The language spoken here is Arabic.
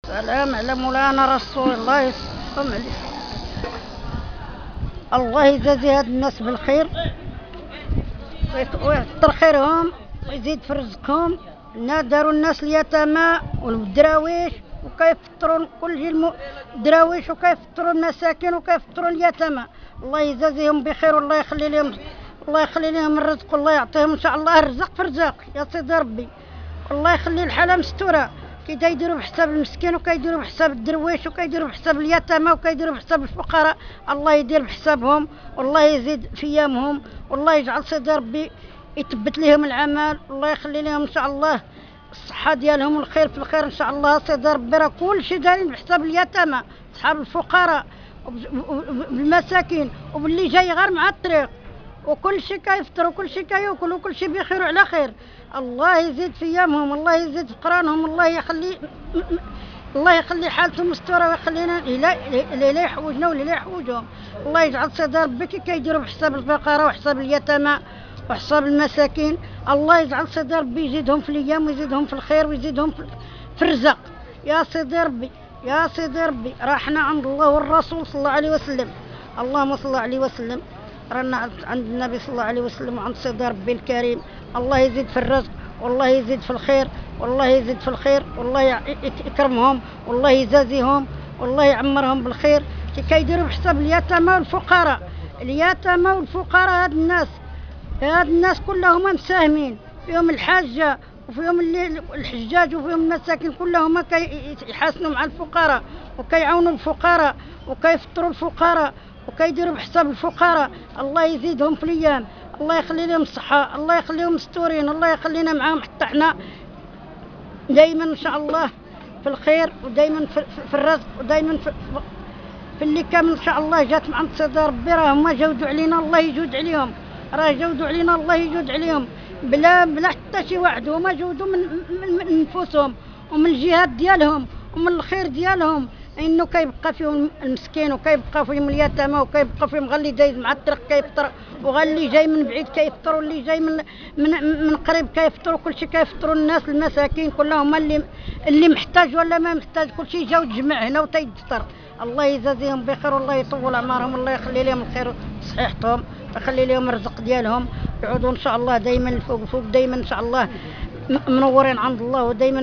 سلام على مولانا رسول الله صلى الله عليه وسلم. الله يجازي هاد الناس بالخير ويكثر خيرهم ويزيد في رزقهم. داروا الناس اليتامى والدراويش وكيفطروا كل الدراويش وكيفطروا المساكين وكيفطروا اليتامى. الله يجازيهم بخير والله يخلي لهم، الله يخلي لهم الرزق والله يعطيهم ان شاء الله الرزق في رزاق يا سيدي ربي. والله يخلي الحاله مستوره كي يديروا بحساب المسكين وكيديروا بحساب الدرويش وكيديروا بحساب اليتامى وكيديروا بحساب الفقراء. الله يدير بحسابهم والله يزيد في ايامهم والله يجعل سيدي ربي يثبت لهم العمل والله يخلي لهم ان شاء الله الصحه ديالهم والخير في الخير ان شاء الله. سيدي ربي راه كلشي دايرين بحساب اليتامى صحاب الفقراء بالمساكين وباللي جاي غير مع الطريق وكل شيء كيفطر وكل شيء كياكل وكل شيء بخير وعلى خير. الله يزيد في ايامهم الله يزيد في قرانهم الله يخلي حالتهم مستوره ويخلينا لا يحوجنا ولا لا يحوجهم. الله يجعل سيدي ربي كي كيديروا بحساب الفقراء وحساب اليتامى وحساب المساكين. الله يجعل سيدي ربي يزيدهم في الايام ويزيدهم في الخير ويزيدهم في الرزق يا سيدي ربي يا سيدي ربي. راحنا عند الله والرسول صلى الله عليه وسلم. اللهم صل عليه وسلم. رانا عند النبي صلى الله عليه وسلم وعند سيدي ربي الكريم. الله يزيد في الرزق والله يزيد في الخير والله يزيد في الخير والله يكرمهم والله يجازيهم والله يعمرهم بالخير كي كيديروا بحساب اليتامى والفقراء. اليتامى والفقراء هاد الناس كلهم مساهمين في يوم الحاجة وفي يوم الحجاج وفي يوم المساكين كلهم كيحاسنوا مع الفقراء وكيعاونوا الفقراء وكيفطروا الفقراء وكيديروا بحساب الفقراء. الله يزيدهم في الايام الله يخلي لهم الصحه الله يخليهم مستورين الله يخلينا معاهم حتى احنا دائما ان شاء الله في الخير ودائما في الرزق ودائما في اللي كامل ان شاء الله. جات مع سيدي ربي راه هما جودوا علينا الله يجود عليهم راه جودوا علينا الله يجود عليهم بلا حتى شي واحد. هما جودوا من نفوسهم ومن الجهاد ديالهم ومن الخير ديالهم انه كيبقى فيهم المسكين وكيبقى فيهم اليتامى وكيبقى فيهم غير اللي جاي مع الطريق كيفطر وغير اللي جاي من بعيد كيفطر واللي جاي من قريب كيفطر وكلشي كيفطروا الناس المساكين كلهم اللي محتاج ولا ما محتاج كلشي جاو تجمع هنا وتيفطر. الله يجازيهم بخير والله يطول اعمارهم والله يخلي لهم الخير وصحيحتهم ويخلي لهم الرزق ديالهم يعودوا ان شاء الله دائما الفوق دائما ان شاء الله منورين عند الله ودائما